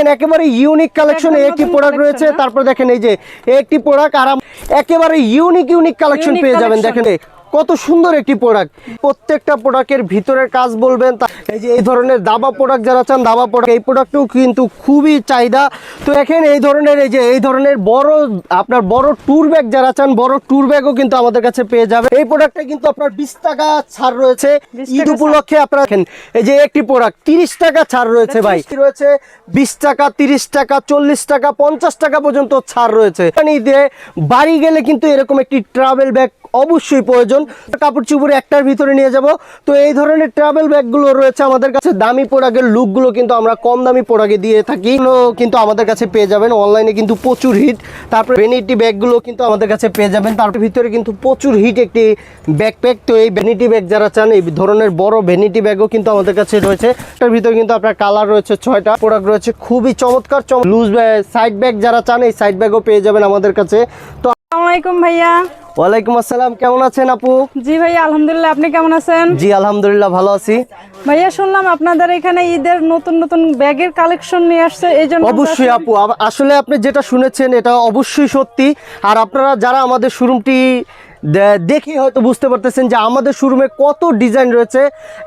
একেবারে unique collection একটি product রয়েছে। তারপর দেখেন এই যে একটি প্রোডাক্ট আরাম একেবারে ইউনিক কালেকশন পেয়ে যাবেন। দেখেন কত সুন্দর একটি প্রোডাক্ট, প্রত্যেকটা প্রোডাক্টের ভিতরের কাজ বলবেন। এই যে এই ধরনের দাবা প্রোডাক্ট যারা চান, দাবা প্রোডাক্ট এই প্রোডাক্টও কিন্তু খুবই চাহিদা। তো এখানে এই ধরনের বড় আপনার বড় ট্যুর ব্যাগ যারা চান, বড় ট্যুর ব্যাগও কিন্তু আমাদের কাছে পেয়ে যাবে। এই প্রোডাক্টটা কিন্তু আপনার 20 টাকা ছাড় রয়েছে ঈদ উপলক্ষে। আপনারা দেখেন এই যে একটি প্রোডাক্ট 30 টাকা ছাড় রয়েছে ভাই, রয়েছে 20 টাকা, 30 টাকা, 40 টাকা, 50 টাকা পর্যন্ত ছাড় রয়েছে। দিয়ে বাড়ি গেলে কিন্তু এরকম একটি ট্রাভেল ব্যাগ অবশ্যই প্রয়োজন। কাপড় চুপড়ে একটার ভিতরে নিয়ে যাব। তো এই ধরনের ট্রাভেল ব্যাগগুলো রয়েছে আমাদের কাছে। দামি প্রোডাক্টের লুকগুলো কিন্তু আমরা কম দামি প্রোডাক্টে দিয়ে থাকি, কিন্তু আমাদের কাছে পেয়ে যাবেন। অনলাইনে কিন্তু প্রচুর হিট। তারপরে ভ্যানিটি ব্যাগগুলো কিন্তু আমাদের কাছে পেয়ে যাবেন। তার ভিতরে কিন্তু প্রচুর হিট একটি ব্যাকপ্যাক। তো এই ভ্যানিটি ব্যাগ যারা চান, এই ধরনের বড় ভ্যানিটি ব্যাগও কিন্তু আমাদের কাছে রয়েছে। এটার ভিতরে কিন্তু আপনার কালার রয়েছে 6টা প্রোডাক্ট রয়েছে, খুবই চমৎকার। লুজ সাইড ব্যাগ যারা চান, এই সাইড ব্যাগও পেয়ে যাবেন আমাদের কাছে। তো আসসালামু আলাইকুম ভাইয়া। ওয়ালাইকুম আসসালাম, কেমন আছেন আপু? জি ভাইয়া আলহামদুলিল্লাহ, আপনি কেমন আছেন? জি আলহামদুলিল্লাহ ভালো আছি ভাইয়া। শুনলাম আপনাদের এখানে ঈদের নতুন ব্যাগের কালেকশন নিয়ে আসছে, এই জন্য। অবশ্যই আপু, আসলে আপনি যেটা শুনেছেন এটা অবশ্যই সত্যি। আর আপনারা যারা আমাদের শোরুমটি দেখি হয়তো বুঝতে পারতেছেন যে আমাদের শোরুমে কত ডিজাইন রয়েছে,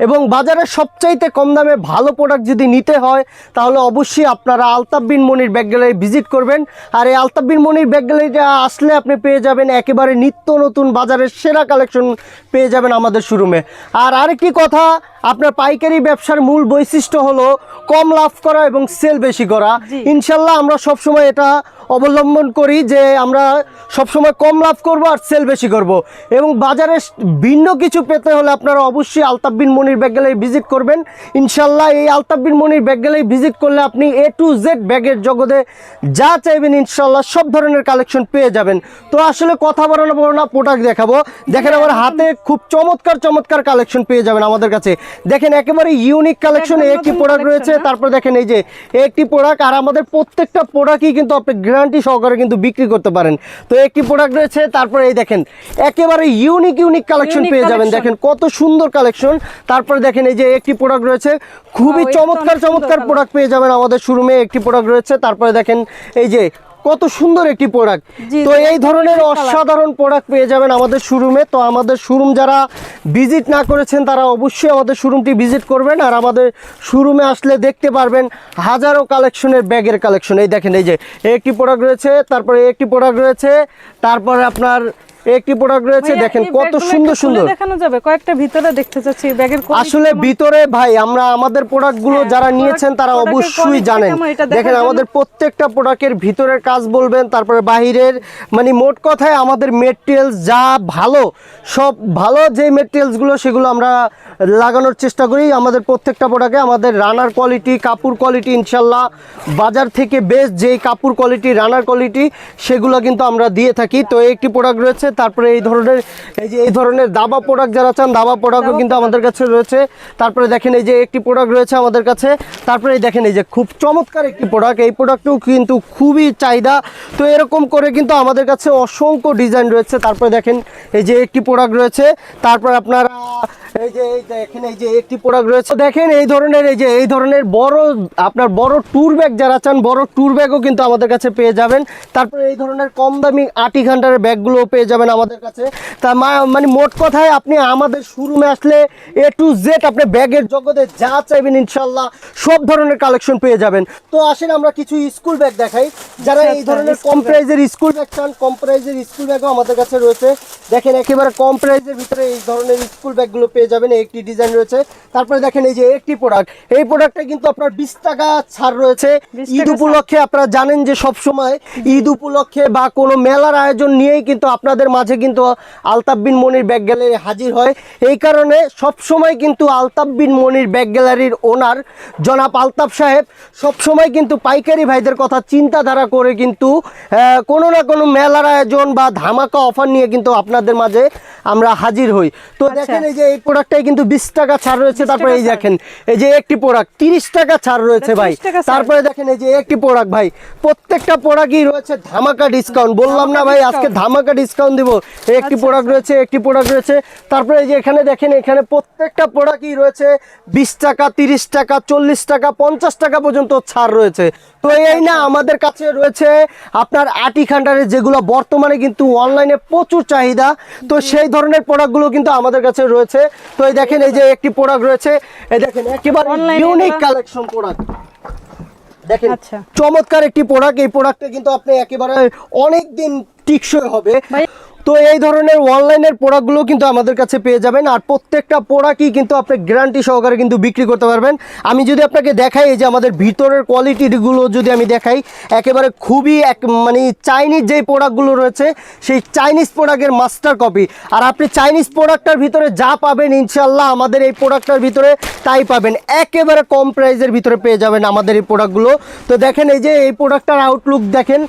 এবং বাজারে সবচাইতে কম দামে ভালো প্রোডাক্ট যদি নিতে হয় তাহলে অবশ্যই আপনারা Altaf bin Monir bag gallery visit করবেন। আর এই আলতাফ বিন মনির ব্যাগ গ্যালারিটা আসলে আপনি পেয়ে যাবেন একেবারে নিত্য নতুন বাজারের সেরা কালেকশন পেয়ে যাবেন আমাদের শোরুমে। আর আরেকটি কথা, আপনার পাইকারি ব্যবসার মূল বৈশিষ্ট্য হলো কম লাভ করা এবং সেল বেশি করা। ইনশাল্লাহ আমরা সবসময় এটা অবলম্বন করি যে আমরা সবসময় কম লাভ করব আর সেল বেশি করব। এবং বাজারে ভিন্ন কিছু পেতে হলে আপনারা অবশ্যই Altaf bin Monir bag gallery visit করবেন। ইনশাল্লাহ এই Altaf bin Monir bag gallery visit করলে আপনি A to Z ব্যাগের জগতে যা চাইবেন ইনশাল্লাহ সব ধরনের কালেকশন পেয়ে যাবেন। তো আসলে কথা বলানো না, প্রোডাক্ট দেখাবো। দেখেন আমার হাতে খুব চমৎকার কালেকশন পেয়ে যাবেন আমাদের কাছে। দেখেন একেবারে ইউনিক কালেকশন একটি প্রোডাক্ট রয়েছে। তারপর দেখেন এই যে একটি প্রোডাক্ট, আর আমাদের প্রত্যেকটা প্রোডাক্টই কিন্তু আপনি গ্যারান্টি সহকারে কিন্তু বিক্রি করতে পারেন। তো একটি প্রোডাক্ট রয়েছে। তারপরে এই দেখেন একেবারে ইউনিক কালেকশন পেয়ে যাবেন। দেখেন কত সুন্দর কালেকশন। তারপরে দেখেন এই যে একটি প্রোডাক্ট রয়েছে, খুবই চমৎকার প্রোডাক্ট পেয়ে যাবেন আমাদের শোরুমে। একটি প্রোডাক্ট রয়েছে। তারপরে দেখেন এই যে কত সুন্দর একটি প্রোডাক্ট। তো এই ধরনের অসাধারণ প্রোডাক্ট পেয়ে যাবেন আমাদের শোরুমে। তো আমাদের শোরুম যারা ভিজিট না করেছেন তারা অবশ্যই আমাদের শোরুমটি ভিজিট করবেন। আর আমাদের শোরুমে আসলে দেখতে পারবেন হাজারো কালেকশনের ব্যাগের কালেকশন। এই দেখেন এই যে একটি প্রোডাক্ট রয়েছে, তারপরে একটি প্রোডাক্ট রয়েছে, তারপরে আপনার একটি প্রোডাক্ট রয়েছে। দেখেন কত সুন্দর দেখানো যাবে কয়েকটা ভিতরে দেখতে চাচ্ছি ব্যাগের। আসলে ভিতরে ভাই আমরা আমাদের প্রোডাক্টগুলো যারা নিয়েছেন তারা অবশ্যই জানেন। দেখেন আমাদের প্রত্যেকটা প্রোডাক্টের ভিতরের কাজ বলবেন, তারপরে বাহিরের, মানে মোট কথায় আমাদের মেটেরিয়ালস যা ভালো, সব ভালো যে মেটেরিয়ালসগুলো সেগুলো আমরা লাগানোর চেষ্টা করি আমাদের প্রত্যেকটা প্রোডাক্টে। আমাদের রানার কোয়ালিটি, কাপড় কোয়ালিটি ইনশাল্লাহ বাজার থেকে বেস্ট যেই কাপড় কোয়ালিটি, রানার কোয়ালিটি সেগুলো কিন্তু আমরা দিয়ে থাকি। তো একটি প্রোডাক্ট রয়েছে। তারপরে এই ধরনের দাবা প্রোডাক্ট যারা চান, দাবা প্রোডাক্টও কিন্তু আমাদের কাছে রয়েছে। তারপরে দেখেন এই যে একটি প্রোডাক্ট রয়েছে আমাদের কাছে। তারপরে দেখেন এই যে খুব চমৎকার একটি প্রোডাক্ট, এই প্রোডাক্টও কিন্তু খুবই চাহিদা। তো এরকম করে কিন্তু আমাদের কাছে অসংখ্য ডিজাইন রয়েছে। তারপরে দেখেন এই যে একটি প্রোডাক্ট রয়েছে। তারপর আপনারা দেখেন এই যে একটি প্রোডাক্ট রয়েছে। দেখেন এই ধরনের আপনার বড় ট্যুর ব্যাগ যারা চান, বড় ট্যুর ব্যাগও কিন্তু আমাদের কাছে পেয়ে যাবেন। তারপরে এই ধরনের কম দামি 8 ঘন্টার ব্যাগগুলোও পেয়ে যাবেন আমাদের কাছে। তা মানে মোট কথায় আপনি আমাদের শোরুমে আসলে A to Z আপনি ব্যাগের জগতে যা চাইবেন ইনশাল্লাহ সব ধরনের কালেকশন পেয়ে যাবেন। তো আসেন আমরা কিছু স্কুল ব্যাগ দেখাই। যারা এই ধরনের কম প্রাইজের স্কুল ব্যাগ চান, কম প্রাইজের স্কুল ব্যাগও আমাদের কাছে রয়েছে। দেখেন একেবারে কম প্রাইজের ভিতরে এই ধরনের স্কুল ব্যাগগুলো পেয়ে যাবেন। একটি ডিজাইন রয়েছে। তারপরে দেখেন এই যে একটি প্রোডাক্ট, এই প্রোডাক্টটা কিন্তু আপনার 20 টাকা ছাড় রয়েছে ঈদ উপলক্ষে। আপনারা জানেন যে সব সময় ঈদ উপলক্ষে বা কোনো মেলার আয়োজন নিয়েই কিন্তু আপনাদের মাঝে কিন্তু আলতাফ বিন মনির ব্যাগ গ্যালারি হাজির হয়। এই কারণে সব সময় কিন্তু আলতাফ বিন মনির ব্যাগ গ্যালারির ওনার জনাব আলতাফ সাহেব সব সময় কিন্তু পাইকারি ভাইদের কথা চিন্তাধারা করে কিন্তু কোনো না কোনো মেলার আয়োজন বা ধামাকা অফার নিয়ে কিন্তু আপনাদের মাঝে আমরা হাজির হই। তো দেখেন এই যে এই প্রোডাক্টটাই কিন্তু 20 টাকা ছাড় রয়েছে। তারপরে এই দেখেন এই যে একটি প্রোডাক্ট 30 টাকা ছাড় রয়েছে ভাই। তারপরে দেখেন এই যে একটি প্রোডাক্ট ভাই, প্রত্যেকটা প্রোডাক্টই রয়েছে ধামাকা ডিসকাউন্ট। বললাম না ভাই আজকে ধামাকা ডিসকাউন্ট দিব। একটি প্রোডাক্ট রয়েছে, একটি প্রোডাক্ট রয়েছে। তারপরে এই যে এখানে দেখেন এখানে প্রত্যেকটা প্রোডাক্টই রয়েছে 20 টাকা, 30 টাকা, 40 টাকা, 50 টাকা পর্যন্ত ছাড় রয়েছে। তো এই না আমাদের কাছে রয়েছে আপনার আটি খান্ডারের, যেগুলো বর্তমানে কিন্তু অনলাইনে প্রচুর চাহিদা। তো সেই ধরনের প্রোডাক্টগুলো কিন্তু আমাদের কাছে রয়েছে। তো এই দেখেন এই যে একটি প্রোডাক্ট রয়েছে, এই দেখেন একেবারে ইউনিক কালেকশন প্রোডাক্ট, দেখেন চমৎকার একটি প্রোডাক্ট। এই প্রোডাক্টটা কিন্তু আপনি একেবারে অনেক দিন টিকসই হবে। তো এই ধরনের অনলাইনের প্রোডাক্টগুলো কিন্তু আমাদের কাছে পেয়ে যাবেন, আর প্রত্যেকটা প্রোডাক্টই কিন্তু আপনি গ্যারান্টি সহকারে কিন্তু বিক্রি করতে পারবেন। আমি যদি আপনাকে দেখাই, এই যে আমাদের ভিতরের কোয়ালিটিগুলো যদি আমি দেখাই, একেবারে খুবই মানে চাইনিজ যেই প্রোডাক্টগুলো রয়েছে সেই চাইনিজ প্রোডাক্টের মাস্টার কপি। আর আপনি চাইনিজ প্রোডাক্টটার ভিতরে যা পাবেন ইনশাল্লাহ আমাদের এই প্রোডাক্টটার ভিতরে তাই পাবেন, একেবারে কম প্রাইসের ভিতরে পেয়ে যাবেন আমাদের এই প্রোডাক্টগুলো। তো দেখেন এই যে এই প্রোডাক্টটার আউটলুক দেখেন।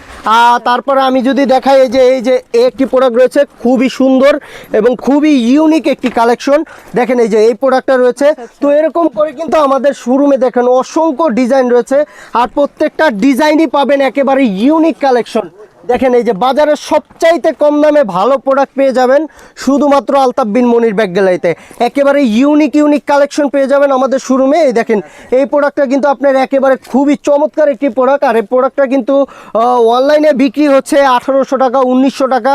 তারপরে আমি যদি দেখাই, এই যে একটি প্রোডাক্ট রয়েছে খুবই সুন্দর এবং খুবই ইউনিক একটি কালেকশন, দেখেন এই যে এই প্রোডাক্টটা রয়েছে। তো এরকম করে কিন্তু আমাদের শোরুমে দেখেন অসংখ্য ডিজাইন রয়েছে, আর প্রত্যেকটা ডিজাইনই পাবেন একেবারে ইউনিক কালেকশন। দেখেন এই যে বাজারের সবচাইতে কম দামে ভালো প্রোডাক্ট পেয়ে যাবেন শুধুমাত্র আলতাফ বিন মনির ব্যাগ গ্যালারিতে। একেবারে ইউনিক কালেকশন পেয়ে যাবেন আমাদের শোরুমে। এই দেখেন এই প্রোডাক্টটা কিন্তু আপনার একেবারে খুবই চমৎকার একটি প্রোডাক্ট, আর এই প্রোডাক্টটা কিন্তু অনলাইনে বিক্রি হচ্ছে 1800 টাকা 1900 টাকা,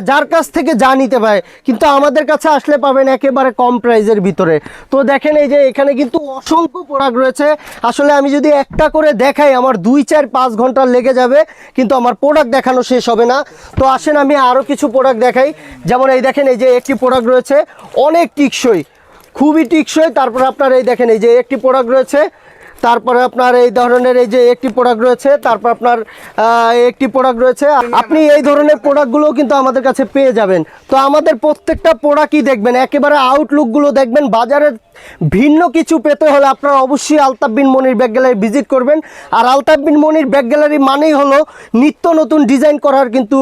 যার কাছ থেকে যা নিতে পারে, কিন্তু আমাদের কাছে আসলে পাবেন একেবারে কম প্রাইসের ভিতরে। তো দেখেন এই যে এখানে কিন্তু অসংখ্য প্রোডাক্ট রয়েছে। আসলে আমি যদি একটা করে দেখাই আমার 2-4-5 ঘন্টা লেগে যাবে, কিন্তু আমার প্রোডাক্ট দেখানো শেষ হবে না। তো আসেন আমি আরো কিছু প্রোডাক্ট দেখাই। যেমন এই দেখেন এই যে একটি প্রোডাক্ট রয়েছে অনেক টিকসই, খুবই টিকসই। তারপর আপনার এই দেখেন এই যে একটি প্রোডাক্ট রয়েছে, তারপরে আপনার এই ধরনের এই যে একটি প্রোডাক্ট রয়েছে, তারপর আপনার একটি প্রোডাক্ট রয়েছে। আপনি এই ধরনের প্রোডাক্টগুলো কিন্তু আমাদের কাছে পেয়ে যাবেন। তো আমাদের প্রত্যেকটা প্রোডাক্টই দেখবেন, একেবারে আউটলুকগুলো দেখবেন। বাজারের ভিন্ন কিছু পেতে হলে আপনারা অবশ্যই Altaf bin Monir bag gallery visit করবেন। আর আলতাফ বিন মনির ব্যাগ গ্যালারি মানেই হলো নিত্য নতুন ডিজাইন করার কিন্তু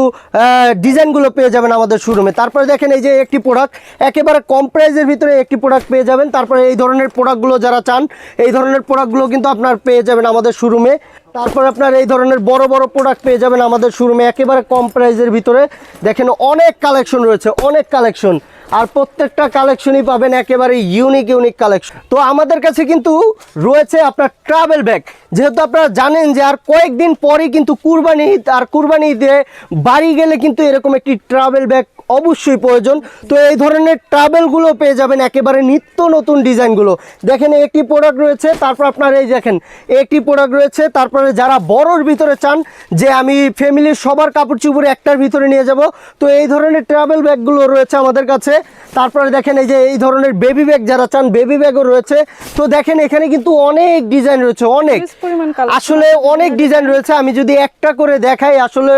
ডিজাইনগুলো পেয়ে যাবেন আমাদের শোরুমে। তারপরে দেখেন এই যে একটি প্রোডাক্ট একেবারে কম প্রাইসের ভিতরে একটি প্রোডাক্ট পেয়ে যাবেন। তারপরে এই ধরনের প্রোডাক্টগুলো যারা চান, এই ধরনের প্রোডাক্টগুলো কিন্তু আপনার পেয়ে যাবেন আমাদের শোরুমে। তারপর আপনার এই ধরনের বড় বড় প্রোডাক্ট পেয়ে যাবেন আমাদের শোরুমে একেবারে কম প্রাইসের ভিতরে। দেখেন অনেক কালেকশন রয়েছে, অনেক কালেকশন, আর প্রত্যেকটা কালেকশনই পাবেন একেবারে ইউনিক কালেকশন। তো আমাদের কাছে কিন্তু রয়েছে আপনার ট্রাভেল ব্যাগ। যেহেতু আপনারা জানেন যে আর কয়েকদিন পরেই কিন্তু কুরবানি ঈদ, আর কুরবানি ঈদে বাড়ি গেলে কিন্তু এরকম একটি ট্রাভেল ব্যাগ অবশ্যই প্রয়োজন। তো এই ধরনের ট্রাভেলগুলো পেয়ে যাবেন একেবারে নিত্য নতুন ডিজাইনগুলো। দেখেন একটি প্রোডাক্ট রয়েছে, তারপর আপনার এই দেখেন একটি প্রোডাক্ট রয়েছে। তারপরে যারা বড়র ভিতরে চান যে আমি ফ্যামিলির সবার কাপড় চোপড় একটার ভিতরে নিয়ে যাব, তো এই ধরনের ট্রাভেল ব্যাগগুলো রয়েছে আমাদের কাছে। তারপরে দেখেন এই যে এই ধরনের বেবি ব্যাগ, যারা চান বেবি ব্যাগও রয়েছে। তো দেখেন এখানে কিন্তু অনেক ডিজাইন রয়েছে, অনেক, আসলে অনেক ডিজাইন রয়েছে। আমি যদি একটা করে দেখাই আসলে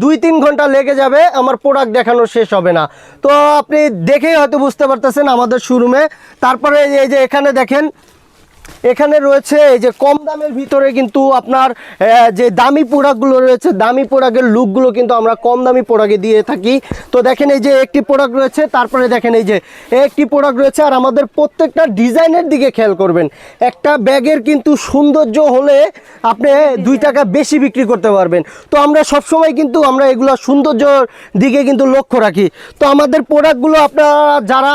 2-3 ঘন্টা লেগে যাবে, আমার প্রোডাক্ট দেখানো শেষ হবে না। তো আপনি দেখেই হয়তো বুঝতে পারতেছেন আমাদের শোরুমে। তারপরে এই যে এখানে দেখেন, এখানে রয়েছে এই যে কম দামের ভিতরে কিন্তু আপনার যে দামি প্রোডাক্টগুলো রয়েছে, দামি প্রোডাক্টের লুকগুলো কিন্তু আমরা কম দামি প্রোডাক্টে দিয়ে থাকি। তো দেখেন এই যে একটি প্রোডাক্ট রয়েছে, তারপরে দেখেন এই যে একটি প্রোডাক্ট রয়েছে। আর আমাদের প্রত্যেকটা ডিজাইনের দিকে খেয়াল করবেন, একটা ব্যাগের কিন্তু সৌন্দর্য হলে আপনি 2 টাকা বেশি বিক্রি করতে পারবেন। তো আমরা সবসময় কিন্তু আমরা এগুলো সৌন্দর্যর দিকে কিন্তু লক্ষ্য রাখি। তো আমাদের প্রোডাক্টগুলো আপনারা যারা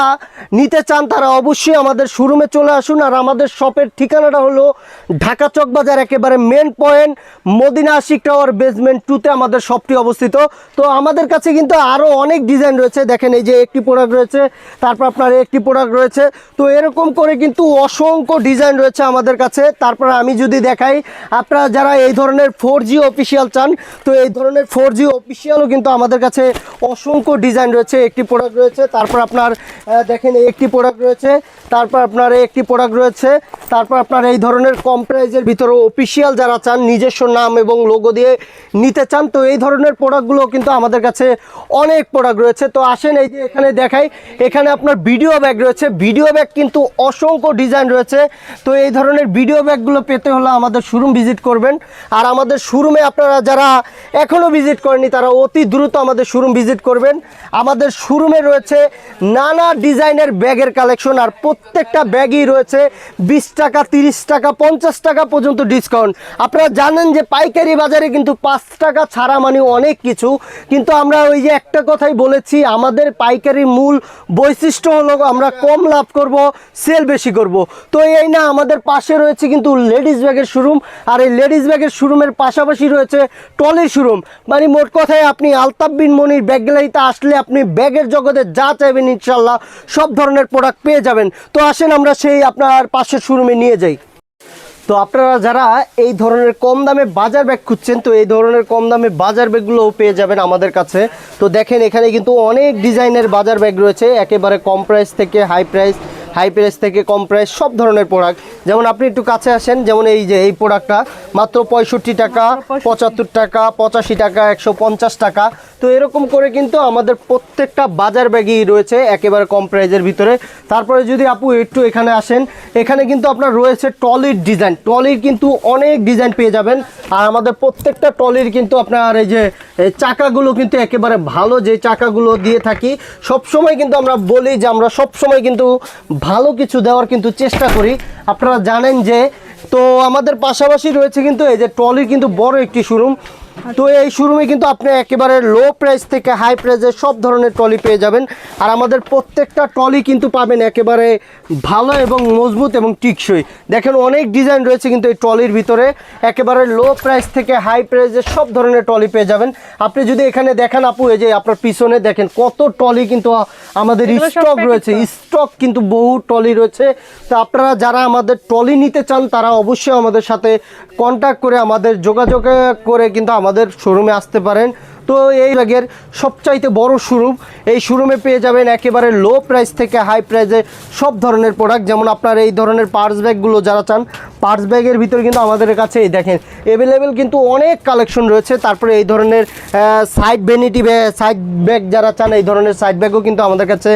নিতে চান তারা অবশ্যই আমাদের শোরুমে চলে আসুন। আর আমাদের শপের ঠিকানাটা হলো ঢাকা চক বাজার একেবারে main point, Madina Ashiq tower basement 2-তে আমাদের শপটি অবস্থিত। তো আমাদের কাছে কিন্তু আরও অনেক ডিজাইন রয়েছে। দেখেন এই যে একটি প্রোডাক্ট রয়েছে, তারপর আপনার একটি প্রোডাক্ট রয়েছে। তো এরকম করে কিন্তু অসংখ্য ডিজাইন রয়েছে আমাদের কাছে। তারপর আমি যদি দেখাই, আপনারা যারা এই ধরনের 4G অফিসিয়াল চান, তো এই ধরনের 4G অফিসিয়ালও কিন্তু আমাদের কাছে অসংখ্য ডিজাইন রয়েছে। একটি প্রোডাক্ট রয়েছে, তারপর আপনার দেখেন একটি প্রোডাক্ট রয়েছে, তারপর আপনার একটি প্রোডাক্ট রয়েছে। তারপর আপনার এই ধরনের কম প্রাইজের ভিতরে অফিসিয়াল যারা চান, নিজস্ব নাম এবং লোগো দিয়ে নিতে চান, তো এই ধরনের প্রোডাক্টগুলো কিন্তু আমাদের কাছে অনেক প্রোডাক্ট রয়েছে। তো আসেন এই যে এখানে দেখাই, এখানে আপনার ভিডিও ব্যাগ রয়েছে। ভিডিও ব্যাগ কিন্তু অসংখ্য ডিজাইন রয়েছে। তো এই ধরনের ভিডিও ব্যাগগুলো পেতে হলে আমাদের শোরুম ভিজিট করবেন। আর আমাদের শোরুমে আপনারা যারা এখনও ভিজিট করেনি তারা অতি দ্রুত আমাদের শোরুম ভিজিট করবেন। আমাদের শোরুমে রয়েছে নানা ডিজাইনের ব্যাগের কালেকশন, আর প্রত্যেকটা ব্যাগই রয়েছে 20 টাকা, 30 টাকা, 50 টাকা পর্যন্ত ডিসকাউন্ট। আপনারা জানেন যে পাইকারি বাজারে কিন্তু 5 টাকা ছাড়া মানে অনেক কিছু, কিন্তু আমরা ওই যে একটা কথাই বলেছি, আমাদের পাইকারি মূল বৈশিষ্ট্য হলো আমরা কম লাভ করব, সেল বেশি করব। তো এই না, আমাদের পাশে রয়েছে কিন্তু লেডিস ব্যাগের শোরুম, আর এই লেডিস ব্যাগের শোরুমের পাশাপাশি রয়েছে ট্রলির শোরুম। মানে মোট কথায় আপনি আলতাফ বিন মনির ব্যাগ গ্যালারিতে আসলে আপনি ব্যাগের জগতে যা চাইবেন ইনশাল্লাহ সব ধরনের প্রোডাক্ট পেয়ে যাবেন। তো আসেন আমরা সেই আপনার পাশের শোরুমে নিয়ে যাই। তো আপনারা যারা এই ধরনের কম দামে বাজার ব্যাগ খুঁজছেন, তো এই ধরনের কম দামে বাজার ব্যাগগুলোও পেয়ে যাবেন আমাদের কাছে। তো দেখেন এখানে কিন্তু অনেক ডিজাইনের বাজার ব্যাগ রয়েছে, একেবারে কম প্রাইস থেকে হাই প্রাইস, হাই প্রাইস থেকে কম প্রাইস, সব ধরনের প্রোডাক্ট। যেমন আপনি একটু কাছে আসেন, যেমন এই যে এই প্রোডাক্টটা মাত্র 65 টাকা, 75 টাকা, 85 টাকা, 150 টাকা। তো এরকম করে কিন্তু আমাদের প্রত্যেকটা বাজার ব্যাগই রয়েছে একেবারে কম প্রাইজের ভিতরে। তারপরে যদি আপু একটু এখানে আসেন, এখানে কিন্তু আপনার রয়েছে ট্রলির ডিজাইন, ট্রলির কিন্তু অনেক ডিজাইন পেয়ে যাবেন। আর আমাদের প্রত্যেকটা ট্রলির কিন্তু আপনার এই যে চাকাগুলো কিন্তু একেবারে ভালো, যে চাকাগুলো দিয়ে থাকি সবসময় কিন্তু আমরা বলি যে আমরা সবসময় কিন্তু ভালো কিছু দেওয়ার কিন্তু চেষ্টা করি, আপনারা জানেন যে। তো আমাদের পাশাপাশি রয়েছে কিন্তু এই যে ট্রলির কিন্তু বড় একটি শোরুম। তো এই শোরুমে কিন্তু আপনি একেবারে লো প্রাইস থেকে হাই প্রাইসের সব ধরনের ট্রলি পেয়ে যাবেন। আর আমাদের প্রত্যেকটা ট্রলি কিন্তু পাবেন একেবারে ভালো এবং মজবুত এবং টিকসই। দেখেন অনেক ডিজাইন রয়েছে কিন্তু এই ট্রলির ভিতরে, একেবারে লো প্রাইস থেকে হাই প্রাইসের সব ধরনের ট্রলি পেয়ে যাবেন। আপনি যদি এখানে দেখেন আপু, এই যে আপনার পিছনে দেখেন কত ট্রলি কিন্তু আমাদের স্টক রয়েছে, স্টক কিন্তু বহু ট্রলি রয়েছে। তো আপনারা যারা আমাদের ট্রলি নিতে চান তারা অবশ্যই আমাদের সাথে কন্ট্যাক্ট করে আমাদের যোগাযোগ করে কিন্তু আমাদের শোরুমে আসতে পারেন। তো এই ব্যাগের সবচাইতে বড় শোরুম, এই শোরুমে পেয়ে যাবেন একেবারে লো প্রাইস থেকে হাই প্রাইসে সব ধরনের প্রোডাক্ট। যেমন আপনার এই ধরনের পার্স ব্যাগগুলো যারা চান, পার্স ব্যাগের ভিতরে কিন্তু আমাদের কাছে এই দেখেন অ্যাভেলেবেল কিন্তু অনেক কালেকশন রয়েছে। তারপরে এই ধরনের side vanity bag, side bag যারা চান এই ধরনের সাইড ব্যাগও কিন্তু আমাদের কাছে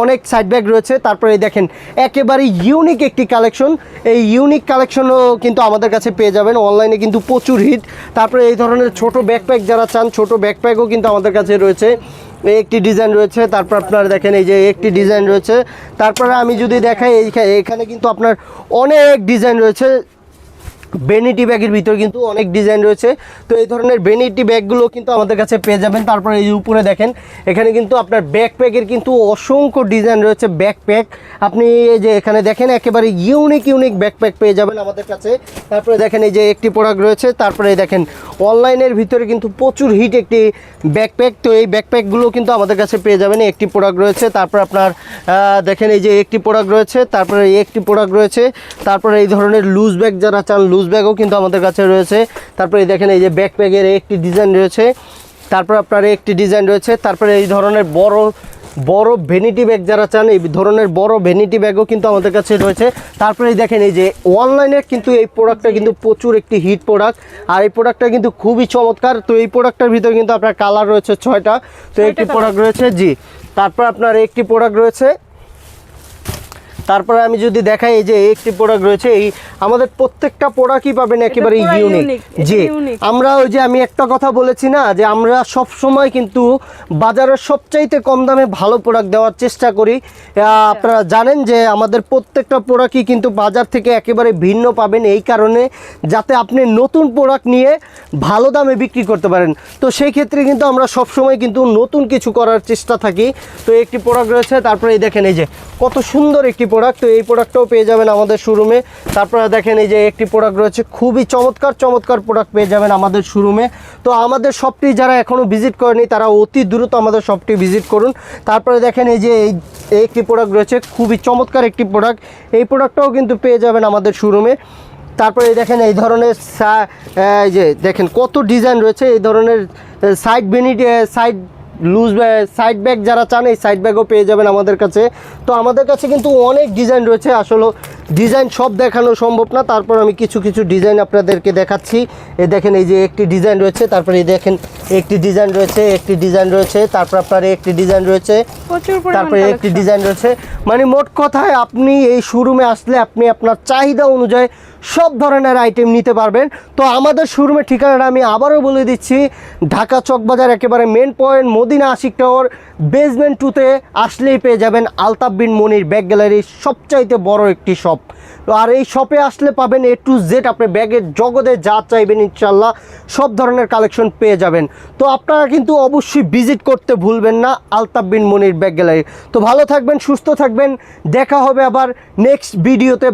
অনেক সাইড ব্যাগ রয়েছে। তারপরে এই দেখেন একেবারে ইউনিক একটি কালেকশন, এই ইউনিক কালেকশনও কিন্তু আমাদের কাছে পেয়ে যাবেন। অনলাইনে কিন্তু প্রচুর হিট। তারপরে এই ধরনের ছোট ব্যাকপ্যাক যারা চান, ছোট ব্যাকপ্যাকও কিন্তু আমাদের কাছে রয়েছে, একটি ডিজাইন রয়েছে। তারপর আপনারা দেখেন এই যে একটি ডিজাইন রয়েছে। তারপরে আমি যদি দেখাই এখানে কিন্তু আপনার অনেক ডিজাইন রয়েছে, ভ্যানিটি ব্যাগের ভিতর কিন্তু অনেক ডিজাইন রয়েছে। তো এই ধরনের ভ্যানিটি ব্যাগগুলো কিন্তু আমাদের কাছে পেয়ে যাবেন। তারপরে এই উপরে দেখেন এখানে কিন্তু আপনার ব্যাকপ্যাকের কিন্তু অসংখ্য ডিজাইন রয়েছে, ব্যাকপ্যাক আপনি এই যে এখানে দেখেন একেবারে ইউনিক ইউনিক ব্যাকপ্যাক পেয়ে যাবেন আমাদের কাছে। তারপরে দেখেন এই যে একটি প্রোডাক্ট রয়েছে। তারপরে দেখেন অনলাইনের ভিতরে কিন্তু প্রচুর হিট একটি ব্যাকপ্যাক, তো এই ব্যাকপ্যাকগুলো কিন্তু আমাদের কাছে পেয়ে যাবেন। একটি প্রোডাক্ট রয়েছে, তারপর আপনার দেখেন এই যে একটি প্রোডাক্ট রয়েছে, তারপরে এই একটি প্রোডাক্ট রয়েছে। তারপরে এই ধরনের লুজ ব্যাগ যারা চান, লুজ ব্যাগও কিন্তু আমাদের কাছে রয়েছে। তারপরে দেখেন এই যে ব্যাকপ্যাকের একটি ডিজাইন রয়েছে, তারপর আপনার একটি ডিজাইন রয়েছে। তারপরে এই ধরনের বড় বড় ভ্যানিটি ব্যাগ যারা চান, এই ধরনের বড় ভ্যানিটি ব্যাগও কিন্তু আমাদের কাছে রয়েছে। তারপরে দেখেন এই যে অনলাইনে কিন্তু এই প্রোডাক্টটা কিন্তু প্রচুর একটি হিট প্রোডাক্ট, আর এই প্রোডাক্টটা কিন্তু খুবই চমৎকার। তো এই প্রোডাক্টটার ভিতরে কিন্তু আপনার কালার রয়েছে 6টা। তো একটি প্রোডাক্ট রয়েছে জি, তারপর আপনার একটি প্রোডাক্ট রয়েছে। তারপরে আমি যদি দেখাই এই যে একটি প্রোডাক্ট রয়েছে, এই আমাদের প্রত্যেকটা প্রোডাক্টই পাবেন একেবারে ইউনিক। জি, আমরা ওই যে আমি একটা কথা বলেছি না যে আমরা সব সময় কিন্তু বাজারের সবচাইতে কম দামে ভালো প্রোডাক্ট দেওয়ার চেষ্টা করি। আপনারা জানেন যে আমাদের প্রত্যেকটা প্রোডাক্টই কিন্তু বাজার থেকে একেবারে ভিন্ন পাবেন, এই কারণে যাতে আপনি নতুন প্রোডাক্ট নিয়ে ভালো দামে বিক্রি করতে পারেন। তো সেই ক্ষেত্রে কিন্তু আমরা সব সময় কিন্তু নতুন কিছু করার চেষ্টা থাকি। তো একটি প্রোডাক্ট রয়েছে, তারপরে এই দেখেন এই যে কত সুন্দর একটি প্রোডাক্ট, তো এই প্রোডাক্টটাও পেয়ে যাবেন আমাদের শোরুমে। তারপরে দেখেন এই যে একটি প্রোডাক্ট রয়েছে, খুবই চমৎকার চমৎকার প্রোডাক্ট পেয়ে যাবেন আমাদের শোরুমে। তো আমাদের শপটি যারা এখনও ভিজিট করেনি তারা অতি দ্রুত আমাদের শপটি ভিজিট করুন। তারপরে দেখেন এই যে এই একটি প্রোডাক্ট রয়েছে, খুবই চমৎকার একটি প্রোডাক্ট, এই প্রোডাক্টটাও কিন্তু পেয়ে যাবেন আমাদের শোরুমে। তারপরে দেখেন এই ধরনের এই যে দেখেন কত ডিজাইন রয়েছে, এই ধরনের side vanity, side loose side bag যারা চান এই সাইড ব্যাগও পেয়ে যাবেন আমাদের কাছে। তো আমাদের কাছে কিন্তু অনেক ডিজাইন রয়েছে, আসলে ডিজাইন সব দেখানো সম্ভব না, তারপর আমি কিছু কিছু ডিজাইন আপনাদেরকে দেখাচ্ছি। এই দেখেন এই যে একটি ডিজাইন রয়েছে, তারপরে এই দেখেন একটি ডিজাইন রয়েছে, একটি ডিজাইন রয়েছে, তারপর আপনার একটি ডিজাইন রয়েছে, তারপরে একটি ডিজাইন রয়েছে। মানে মোট কথায় আপনি এই শোরুমে আসলে আপনি আপনার চাহিদা অনুযায়ী সব ধরনের আইটেম নিতে পারবেন। তো আমাদের শোরুমের ঠিকানাটা আমি আবারও বলে দিচ্ছি, ঢাকা চকবাজার একেবারে main point Madina Ashiq tower basement 2-তে আসলেই পেয়ে যাবেন আলতাফ বিন মনির ব্যাগ গ্যালারি, সবচাইতে বড় একটি শপ। তো আর এই শপে আসলে পাবেন A to Z, আপনি ব্যাগের জগতে যা চাইবেন ইনশাল্লাহ সব ধরনের কালেকশন পেয়ে যাবেন। তো আপনারা কিন্তু অবশ্যই ভিজিট করতে ভুলবেন না আলতাফ বিন মনির ব্যাগ গ্যালারি। তো ভালো থাকবেন, সুস্থ থাকবেন, দেখা হবে আবার নেক্সট ভিডিওতে।